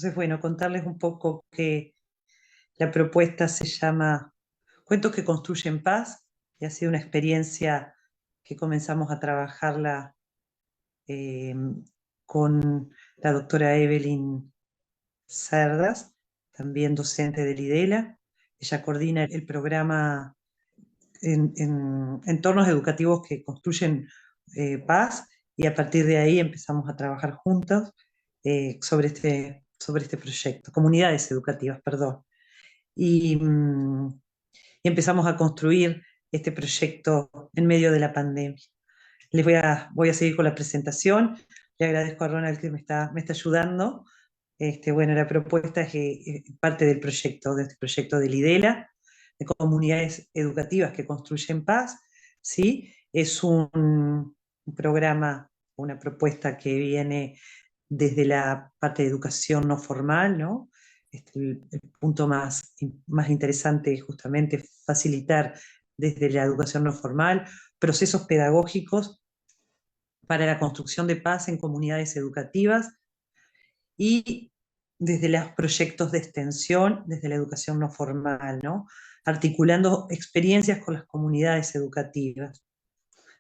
Entonces, bueno, contarles un poco que la propuesta se llama Cuentos que construyen paz y ha sido una experiencia que comenzamos a trabajarla eh, con la doctora Evelyn Cerdas, también docente del IDELA. Ella coordina el programa en entornos educativos que construyen paz y a partir de ahí empezamos a trabajar juntos sobre este proyecto, comunidades educativas, perdón. Y, y empezamos a construir este proyecto en medio de la pandemia. Voy a seguir con la presentación. Le agradezco a Ronald que me está ayudando. Bueno, la propuesta es parte del proyecto, de este proyecto del IDELA, de comunidades educativas que construyen paz, ¿sí? Es un programa, una propuesta que viene desde la parte de educación no formal, ¿no? El punto más interesante es justamente facilitar desde la educación no formal procesos pedagógicos para la construcción de paz en comunidades educativas y desde los proyectos de extensión, desde la educación no formal, ¿no? Articulando experiencias con las comunidades educativas.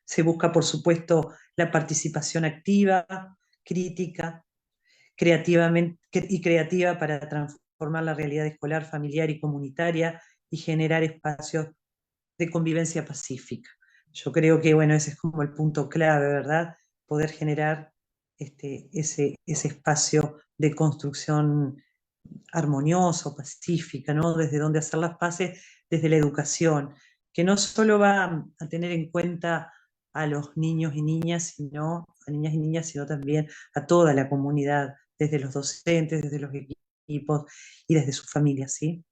Se busca, por supuesto, la participación activa, crítica, creativa para transformar la realidad escolar, familiar y comunitaria y generar espacios de convivencia pacífica. Yo creo que, bueno, ese es como el punto clave, ¿verdad? Poder generar ese espacio de construcción armonioso, pacífica, ¿no? Desde donde hacer las paces, desde la educación, que no solo va a tener en cuenta a los niños y niñas, a niñas y niñas, sino también a toda la comunidad, desde los docentes, desde los equipos y desde sus familias, ¿sí?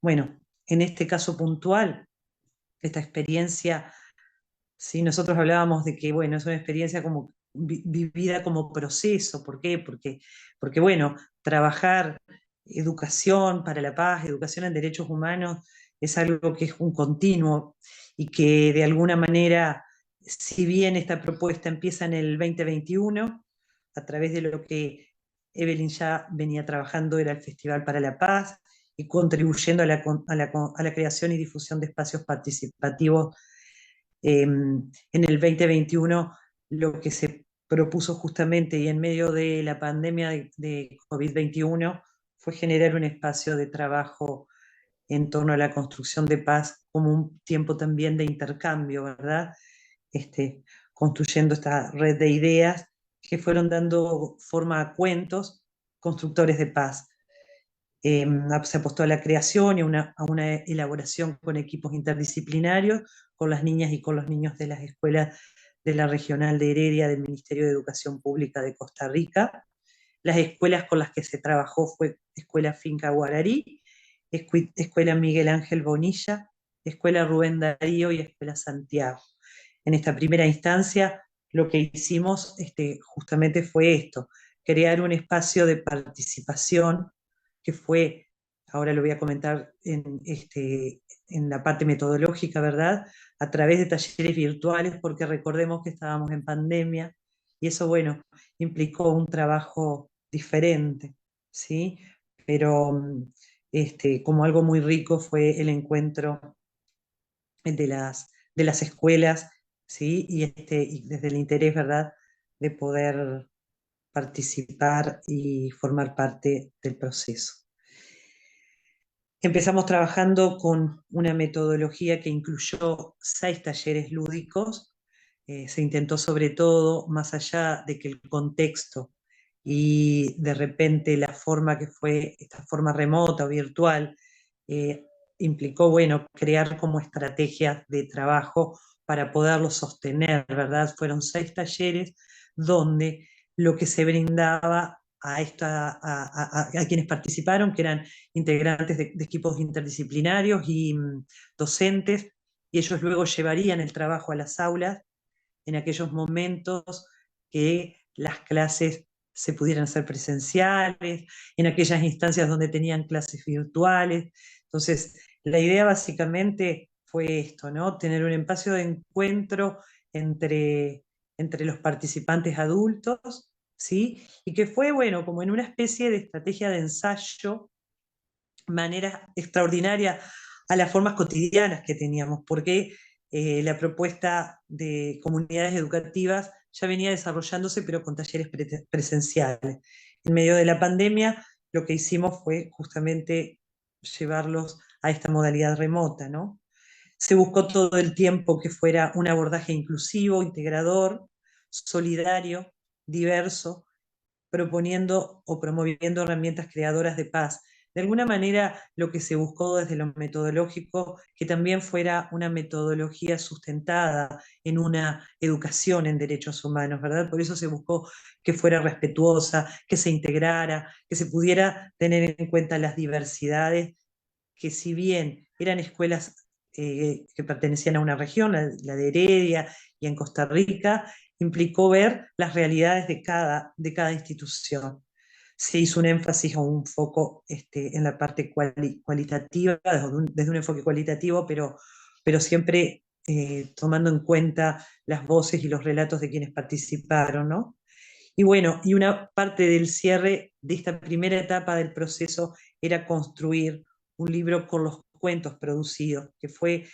Bueno, en este caso puntual, esta experiencia, sí, nosotros hablábamos de que, bueno, es una experiencia como vivida como proceso. ¿Por qué? Porque, bueno, trabajar educación para la paz, educación en derechos humanos, es algo que es un continuo y que de alguna manera, si bien esta propuesta empieza en el 2021, a través de lo que Evelyn ya venía trabajando, era el Festival para la Paz, y contribuyendo a la creación y difusión de espacios participativos. En el 2021 lo que se propuso justamente y en medio de la pandemia de COVID-21 fue generar un espacio de trabajo en torno a la construcción de paz como un tiempo también de intercambio, ¿verdad? Construyendo esta red de ideas que fueron dando forma a cuentos constructores de paz. Se apostó a la creación y a una elaboración con equipos interdisciplinarios, con las niñas y con los niños de las escuelas de la Regional de Heredia del Ministerio de Educación Pública de Costa Rica. Las escuelas con las que se trabajó fue Escuela Finca Guararí, Escuela Miguel Ángel Bonilla, Escuela Rubén Darío y Escuela Santiago. En esta primera instancia, lo que hicimos justamente fue esto, crear un espacio de participación que fue, ahora lo voy a comentar en la parte metodológica, ¿verdad? A través de talleres virtuales, porque recordemos que estábamos en pandemia y eso, bueno, implicó un trabajo diferente, ¿sí? Pero como algo muy rico fue el encuentro de las escuelas, ¿sí? Y desde el interés, ¿verdad?, de poder participar y formar parte del proceso. Empezamos trabajando con una metodología que incluyó 6 talleres lúdicos. Se intentó sobre todo, más allá de que el contexto y de repente la forma que fue, esta forma remota o virtual, eh, implicó, bueno, crear como estrategias de trabajo para poderlo sostener, ¿verdad? Fueron 6 talleres donde lo que se brindaba a quienes participaron, que eran integrantes de equipos interdisciplinarios y docentes, y ellos luego llevarían el trabajo a las aulas en aquellos momentos que las clases se pudieran hacer presenciales, en aquellas instancias donde tenían clases virtuales. Entonces, la idea básicamente fue esto, ¿no? Tener un espacio de encuentro entre, entre los participantes adultos, ¿sí? Y que fue, bueno, como en una especie de estrategia de ensayo, manera extraordinaria a las formas cotidianas que teníamos, porque la propuesta de comunidades educativas ya venía desarrollándose, pero con talleres presenciales. En medio de la pandemia, lo que hicimos fue justamente llevarlos a esta modalidad remota, ¿no? Se buscó todo el tiempo que fuera un abordaje inclusivo, integrador, solidario, diverso, proponiendo o promoviendo herramientas creadoras de paz. De alguna manera, lo que se buscó desde lo metodológico, que también fuera una metodología sustentada en una educación en derechos humanos, ¿verdad? Por eso se buscó que fuera respetuosa, que se integrara, que se pudiera tener en cuenta las diversidades, que si bien eran escuelas que pertenecían a una región, la de Heredia y en Costa Rica, implicó ver las realidades de cada institución. Se hizo un énfasis o un foco en la parte cualitativa, desde un enfoque cualitativo, pero siempre tomando en cuenta las voces y los relatos de quienes participaron, ¿no? Y bueno, y una parte del cierre de esta primera etapa del proceso era construir un libro con los cuentos producidos, que fue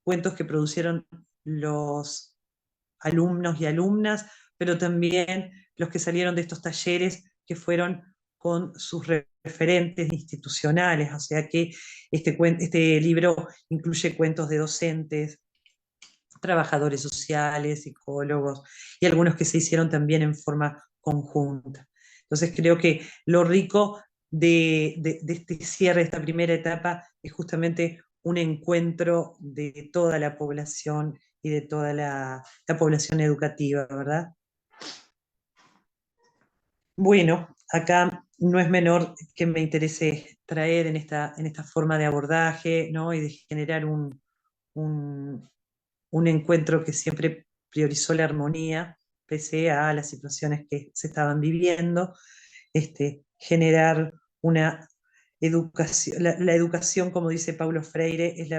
cuentos que producieron los alumnos y alumnas, pero también los que salieron de estos talleres que fueron con sus referentes institucionales, o sea que este libro incluye cuentos de docentes, trabajadores sociales, psicólogos y algunos que se hicieron también en forma conjunta. Entonces creo que lo rico de este cierre, de esta primera etapa, es justamente un encuentro de toda la población y de toda la población educativa, ¿verdad? Bueno, acá no es menor que me interese traer en esta forma de abordaje, ¿no? Y de generar un, un encuentro que siempre priorizó la armonía, pese a las situaciones que se estaban viviendo, generar una educación, la educación, como dice Paulo Freire, es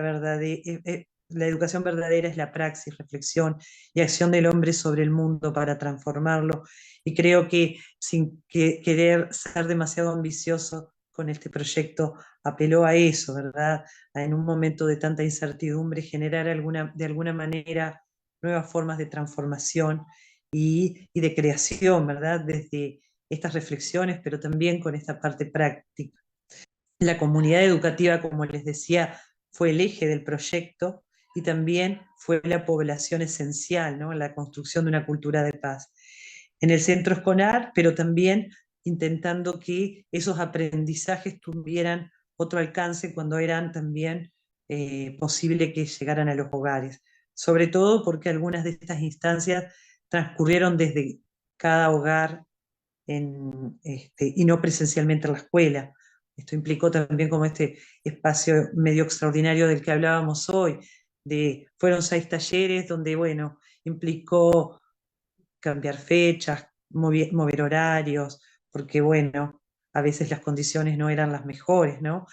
la educación verdadera es la praxis, reflexión y acción del hombre sobre el mundo para transformarlo. Y creo que sin querer ser demasiado ambicioso con este proyecto, apeló a eso, ¿verdad? En un momento de tanta incertidumbre, generar de alguna manera nuevas formas de transformación y de creación, ¿verdad? Desde estas reflexiones, pero también con esta parte práctica. La comunidad educativa, como les decía, fue el eje del proyecto y también fue la población esencial, ¿no? En la construcción de una cultura de paz. En el centro escolar, pero también intentando que esos aprendizajes tuvieran otro alcance cuando eran también posible que llegaran a los hogares. Sobre todo porque algunas de estas instancias transcurrieron desde cada hogar y no presencialmente en la escuela. Esto implicó también como este espacio medio extraordinario del que hablábamos hoy, fueron 6 talleres donde, bueno, implicó cambiar fechas, mover horarios, porque, bueno, a veces las condiciones no eran las mejores, ¿no?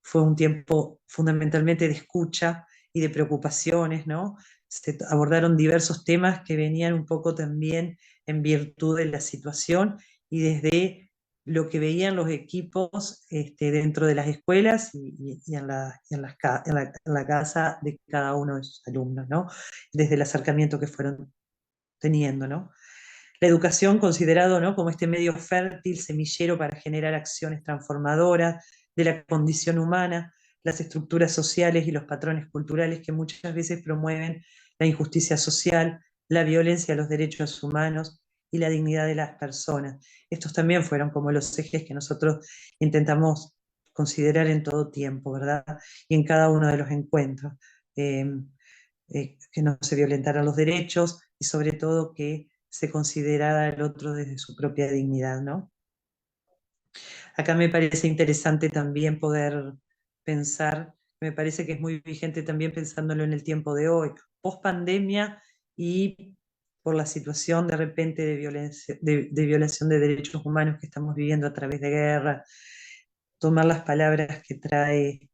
Fue un tiempo fundamentalmente de escucha y de preocupaciones, ¿no? Se abordaron diversos temas que venían un poco también en virtud de la situación y desde lo que veían los equipos dentro de las escuelas y en la casa de cada uno de sus alumnos, ¿no? Desde el acercamiento que fueron teniendo, ¿no? La educación considerado, ¿no? Como este medio fértil, semillero para generar acciones transformadoras de la condición humana, las estructuras sociales y los patrones culturales que muchas veces promueven la injusticia social, la violencia a los derechos humanos y la dignidad de las personas. Estos también fueron como los ejes que nosotros intentamos considerar en todo tiempo, ¿verdad? Y en cada uno de los encuentros. Eh, que no se violentaran los derechos y sobre todo que se considerara al otro desde su propia dignidad, ¿no? Acá me parece interesante también poder pensar, me parece que es muy vigente también pensándolo en el tiempo de hoy, post pandemia y por la situación de repente de violencia, de violación de derechos humanos que estamos viviendo a través de guerra, tomar las palabras que trae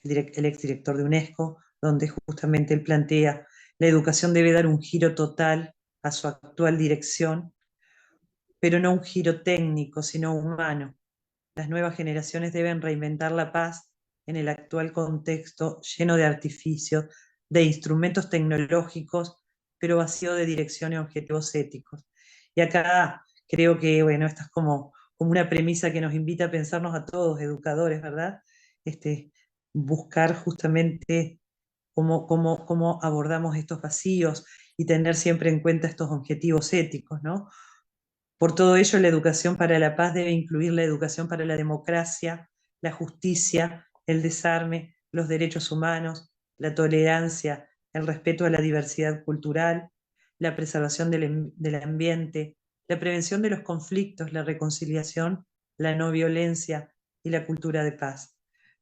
el exdirector de UNESCO, donde justamente él plantea la educación debe dar un giro total a su actual dirección, pero no un giro técnico, sino humano. Las nuevas generaciones deben reinventar la paz en el actual contexto lleno de artificios, de instrumentos tecnológicos, pero vacío de dirección y objetivos éticos. Y acá creo que, bueno, esta es como una premisa que nos invita a pensarnos a todos, educadores, ¿verdad? Este, buscar justamente cómo abordamos estos vacíos y tener siempre en cuenta estos objetivos éticos, ¿no? Por todo ello, la educación para la paz debe incluir la educación para la democracia, la justicia, el desarme, los derechos humanos, la tolerancia, el respeto a la diversidad cultural, la preservación del ambiente, la prevención de los conflictos, la reconciliación, la no violencia y la cultura de paz.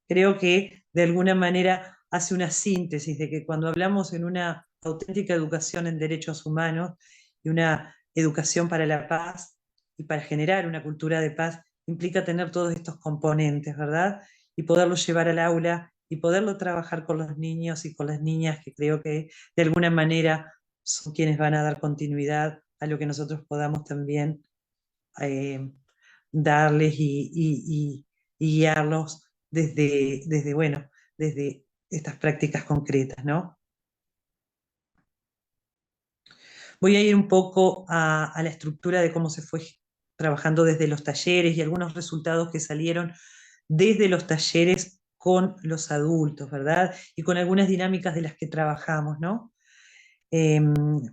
Creo que de alguna manera hace una síntesis de que cuando hablamos en una auténtica educación en derechos humanos y una educación para la paz y para generar una cultura de paz, implica tener todos estos componentes, ¿verdad? Y poderlos llevar al aula y poderlo trabajar con los niños y con las niñas, que creo que de alguna manera son quienes van a dar continuidad a lo que nosotros podamos también eh, darles y guiarlos bueno, desde estas prácticas concretas, ¿no? Voy a ir un poco a la estructura de cómo se fue trabajando desde los talleres y algunos resultados que salieron desde los talleres con los adultos, ¿verdad? Y con algunas dinámicas de las que trabajamos, ¿no? Eh,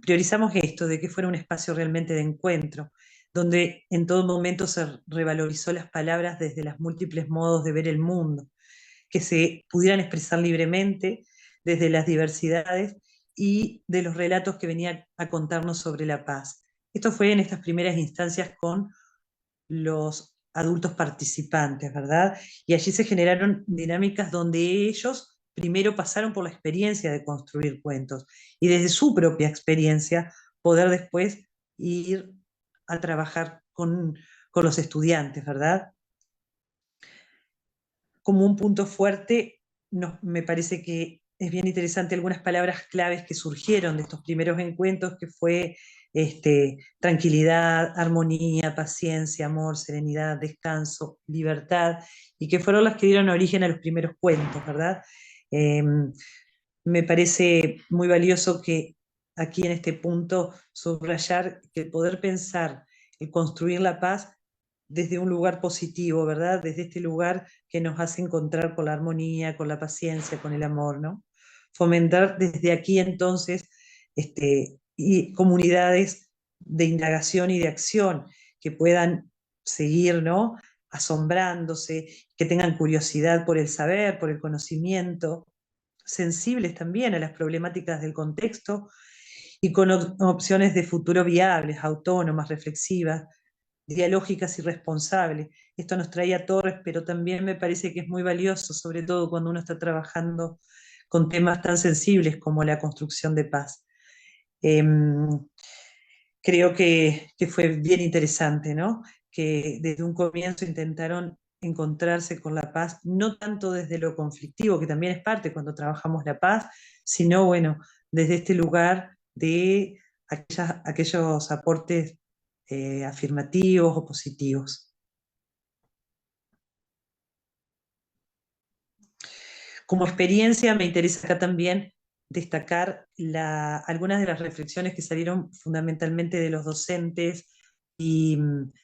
Priorizamos esto, de que fuera un espacio realmente de encuentro, donde en todo momento se revalorizó las palabras desde los múltiples modos de ver el mundo, que se pudieran expresar libremente desde las diversidades y de los relatos que venían a contarnos sobre la paz. Esto fue en estas primeras instancias con los adultos participantes, ¿verdad? Y allí se generaron dinámicas donde ellos primero pasaron por la experiencia de construir cuentos y desde su propia experiencia poder después ir a trabajar con los estudiantes, ¿verdad? Como un punto fuerte, me parece que es bien interesante algunas palabras claves que surgieron de estos primeros encuentros, que fue tranquilidad, armonía, paciencia, amor, serenidad, descanso, libertad, y que fueron las que dieron origen a los primeros cuentos, ¿verdad? Eh, Me parece muy valioso que aquí en este punto subrayar que el poder pensar, el construir la paz desde un lugar positivo, ¿verdad? Desde este lugar que nos hace encontrar con la armonía, con la paciencia, con el amor, ¿no? Fomentar desde aquí entonces y comunidades de indagación y de acción que puedan seguir, ¿no? Asombrándose, que tengan curiosidad por el saber, por el conocimiento, sensibles también a las problemáticas del contexto y con opciones de futuro viables, autónomas, reflexivas, dialógicas y responsables. Esto nos traía Torres, pero también me parece que es muy valioso, sobre todo cuando uno está trabajando con temas tan sensibles como la construcción de paz. Eh, Creo que fue bien interesante, ¿no? Que desde un comienzo intentaron encontrarse con la paz, no tanto desde lo conflictivo, que también es parte cuando trabajamos la paz, sino, bueno, desde este lugar de aquellos aportes afirmativos o positivos. Como experiencia, me interesa acá también destacar algunas de las reflexiones que salieron fundamentalmente de los docentes y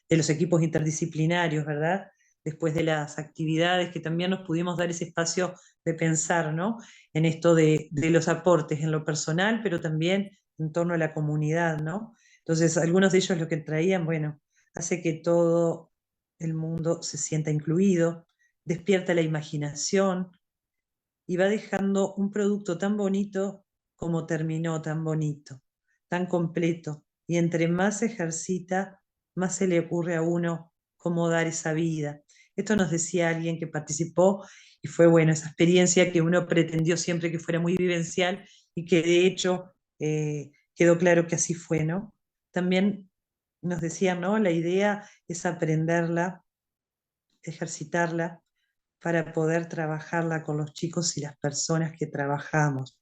de los equipos interdisciplinarios, ¿verdad? Después de las actividades, que también nos pudimos dar ese espacio de pensar, ¿no? En esto de los aportes en lo personal, pero también en torno a la comunidad, ¿no? Entonces, algunos de ellos lo que traían, bueno, hace que todo el mundo se sienta incluido, despierta la imaginación, y va dejando un producto tan bonito como terminó, tan bonito, tan completo. Y entre más se ejercita, más se le ocurre a uno cómo dar esa vida. Esto nos decía alguien que participó y fue bueno, esa experiencia que uno pretendió siempre que fuera muy vivencial y que de hecho quedó claro que así fue, ¿no? También nos decían, ¿no? La idea es aprenderla, ejercitarla para poder trabajarla con los chicos y las personas que trabajamos,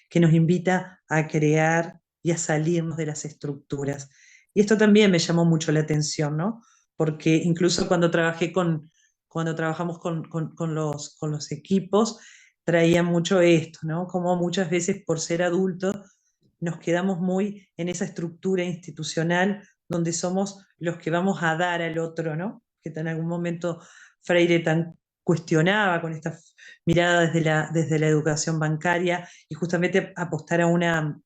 que nos invita a crear y a salirnos de las estructuras. Y esto también me llamó mucho la atención, ¿no? Porque incluso cuando trabajamos con los equipos, traía mucho esto, ¿no? Como muchas veces por ser adultos nos quedamos muy en esa estructura institucional donde somos los que vamos a dar al otro, ¿no? Que en algún momento Freire tan cuestionaba con esta mirada desde la educación bancaria y justamente apostar a una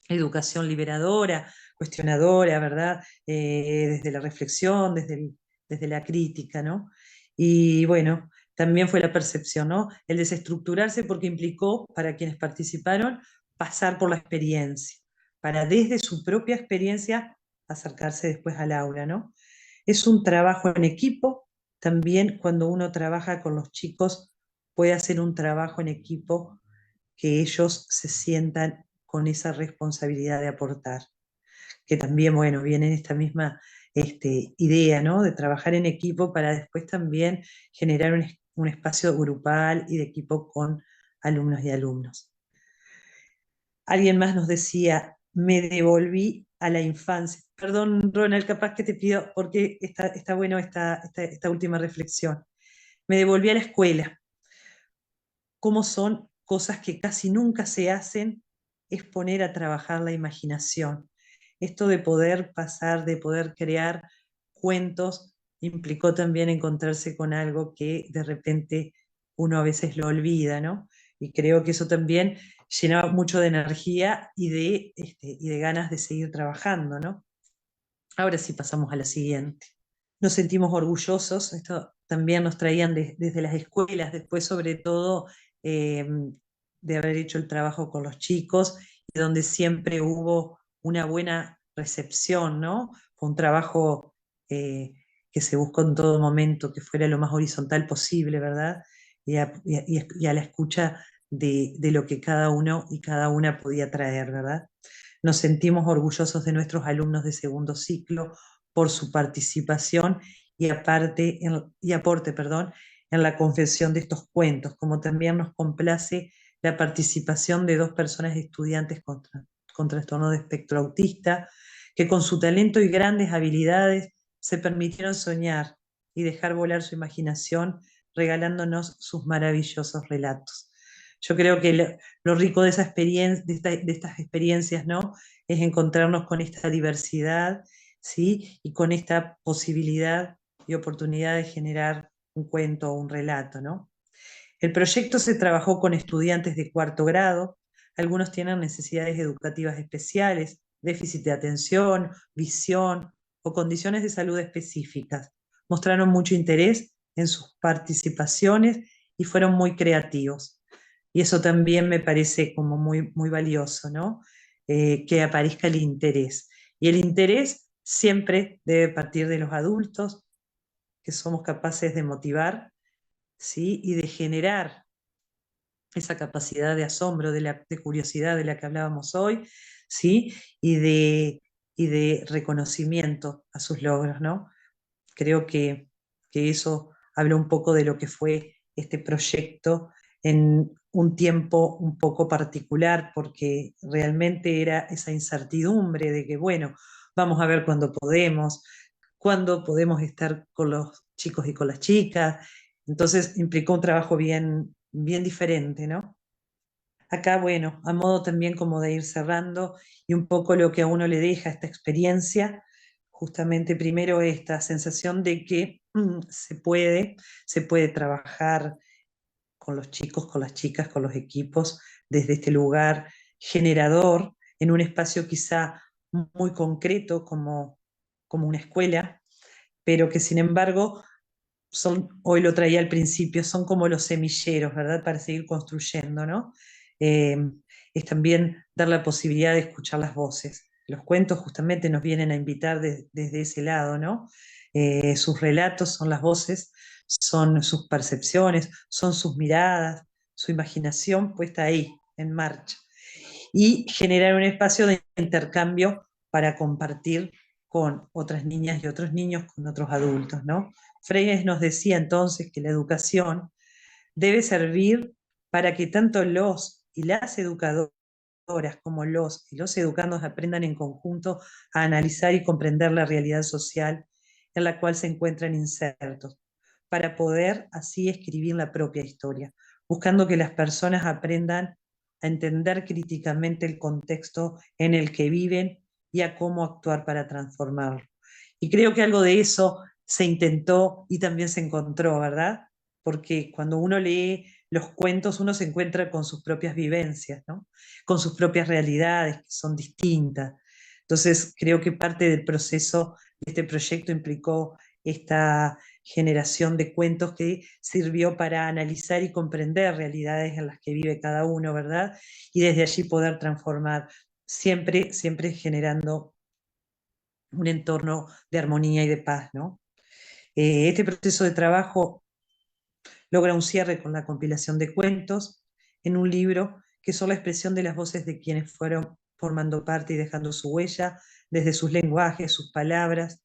educación liberadora, cuestionadora, ¿verdad? Desde la reflexión, desde la crítica, ¿no? Y bueno, también fue la percepción, ¿no? El desestructurarse porque implicó para quienes participaron pasar por la experiencia, para desde su propia experiencia acercarse después al aula, ¿no? Es un trabajo en equipo, también cuando uno trabaja con los chicos puede hacer un trabajo en equipo que ellos se sientan con esa responsabilidad de aportar, que también, bueno, viene en esta misma idea, ¿no? De trabajar en equipo para después también generar un espacio grupal y de equipo con alumnos y alumnos. Alguien más nos decía, me devolví a la infancia. Perdón, Ronald, capaz que te pido, porque está bueno esta última reflexión. Me devolví a la escuela. Cómo son cosas que casi nunca se hacen, es poner a trabajar la imaginación. Esto de poder pasar, de poder crear cuentos, implicó también encontrarse con algo que de repente uno a veces lo olvida, ¿no? Y creo que eso también llenaba mucho de energía y de ganas de seguir trabajando, ¿no? Ahora sí pasamos a la siguiente. Nos sentimos orgullosos, esto también nos traían desde las escuelas, después sobre todo eh, de haber hecho el trabajo con los chicos y donde siempre hubo una buena recepción, ¿no? Fue un trabajo eh, que se buscó en todo momento, que fuera lo más horizontal posible, ¿verdad? Y a la escucha de lo que cada uno y cada una podía traer, ¿verdad? Nos sentimos orgullosos de nuestros alumnos de segundo ciclo por su participación y aporte, perdón, en la confección de estos cuentos, como también nos complace la participación de dos personas estudiantes con trastorno de espectro autista, que con su talento y grandes habilidades se permitieron soñar y dejar volar su imaginación, regalándonos sus maravillosos relatos. Yo creo que lo rico de esa experiencia, de estas experiencias, ¿no? Es encontrarnos con esta diversidad, ¿sí? Y con esta posibilidad y oportunidad de generar un cuento o un relato, ¿no? El proyecto se trabajó con estudiantes de cuarto grado, algunos tienen necesidades educativas especiales, déficit de atención, visión o condiciones de salud específicas. Mostraron mucho interés en sus participaciones y fueron muy creativos. Y eso también me parece como muy, muy valioso, ¿no? Que aparezca el interés. Y el interés siempre debe partir de los adultos, que somos capaces de motivar, ¿sí? Y de generar esa capacidad de asombro, de curiosidad de la que hablábamos hoy, ¿sí? Y de reconocimiento a sus logros, ¿no? Creo que eso habla un poco de lo que fue este proyecto en un tiempo un poco particular, porque realmente era esa incertidumbre de que, bueno, vamos a ver cuándo podemos estar con los chicos y con las chicas. Entonces implicó un trabajo bien, bien diferente, ¿no? Acá, bueno, a modo también como de ir cerrando y un poco lo que a uno le deja esta experiencia, justamente primero esta sensación de que se puede trabajar con los chicos, con las chicas, con los equipos, desde este lugar generador, en un espacio quizá muy concreto como una escuela, pero que sin embargo hoy lo traía al principio, son como los semilleros, ¿verdad? Para seguir construyendo, ¿no? Eh, es también dar la posibilidad de escuchar las voces. Los cuentos justamente nos vienen a invitar desde ese lado, ¿no? Sus relatos son las voces, son sus percepciones, son sus miradas, su imaginación puesta ahí, en marcha. Y generar un espacio de intercambio para compartir con otras niñas y otros niños, con otros adultos, ¿no? Freire nos decía entonces que la educación debe servir para que tanto los y las educadoras como los y los educandos aprendan en conjunto a analizar y comprender la realidad social en la cual se encuentran insertos, para poder así escribir la propia historia, buscando que las personas aprendan a entender críticamente el contexto en el que viven y a cómo actuar para transformarlo. Y creo que algo de eso se intentó y también se encontró, ¿verdad? Porque cuando uno lee los cuentos, uno se encuentra con sus propias vivencias, ¿no? Con sus propias realidades, que son distintas. Entonces, creo que parte del proceso de este proyecto implicó esta generación de cuentos que sirvió para analizar y comprender realidades en las que vive cada uno, ¿verdad? Y desde allí poder transformar, siempre, siempre generando un entorno de armonía y de paz, ¿no? Este proceso de trabajo logra un cierre con la compilación de cuentos en un libro que son la expresión de las voces de quienes fueron formando parte y dejando su huella desde sus lenguajes, sus palabras,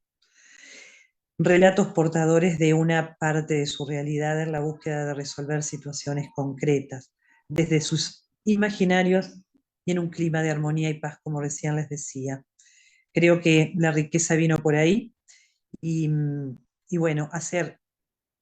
relatos portadores de una parte de su realidad en la búsqueda de resolver situaciones concretas, desde sus imaginarios y en un clima de armonía y paz, como recién les decía. Creo que la riqueza vino por ahí y, y bueno, hacer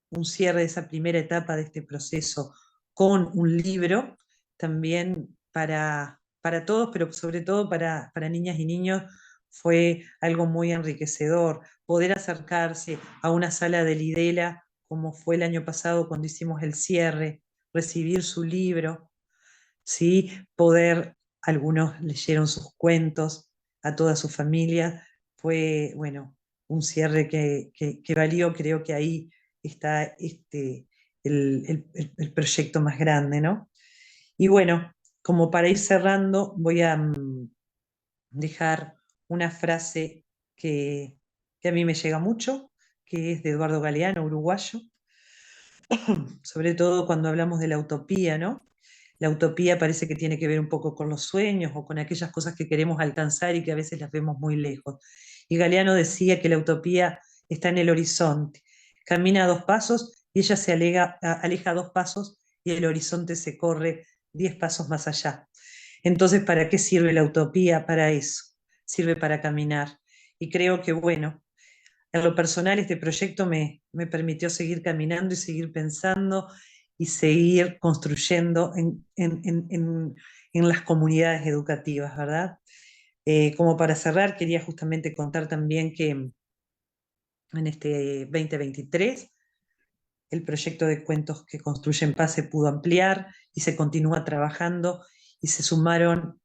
un cierre de esa primera etapa de este proceso con un libro, también para todos, pero sobre todo para niñas y niños, fue algo muy enriquecedor. Poder acercarse a una sala de Lidela, como fue el año pasado cuando hicimos el cierre, recibir su libro, ¿sí? Poder, algunos leyeron sus cuentos a toda su familia, fue, bueno, un cierre que valió, creo que ahí está el proyecto más grande, ¿no? Y bueno, como para ir cerrando, voy a dejar una frase que a mí me llega mucho, que es de Eduardo Galeano, uruguayo, sobre todo cuando hablamos de la utopía, ¿no? La utopía parece que tiene que ver un poco con los sueños o con aquellas cosas que queremos alcanzar y que a veces las vemos muy lejos. Y Galeano decía que la utopía está en el horizonte. Camina 2 pasos y ella se aleja 2 pasos y el horizonte se corre 10 pasos más allá. Entonces, ¿para qué sirve la utopía? Para eso. Sirve para caminar. Y creo que, bueno, en lo personal, este proyecto me permitió seguir caminando y seguir pensando y seguir construyendo en las comunidades educativas, ¿verdad? Como para cerrar, quería justamente contar también que en este 2023 el proyecto de cuentos que construyen paz se pudo ampliar y se continúa trabajando y se sumaron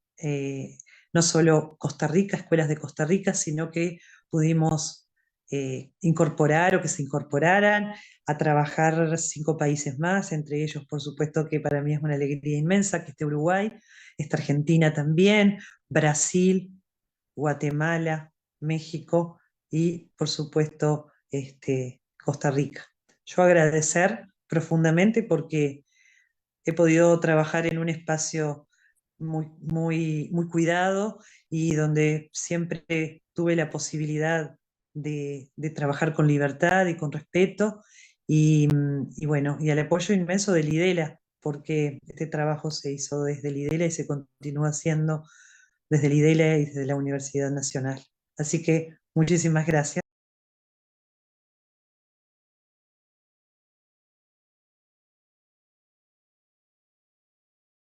no solo Costa Rica, escuelas de Costa Rica, sino que pudimos incorporar o que se incorporaran a trabajar 5 países más, entre ellos, por supuesto, que para mí es una alegría inmensa que esté Uruguay, está Argentina también, Brasil, Guatemala, México y, por supuesto, Costa Rica. Yo agradecer profundamente porque he podido trabajar en un espacio muy, muy, muy cuidado y donde siempre tuve la posibilidad de trabajar con libertad y con respeto y bueno, y al apoyo inmenso de Lidela, porque este trabajo se hizo desde Lidela y se continúa haciendo desde Lidela y desde la Universidad Nacional. Así que muchísimas gracias.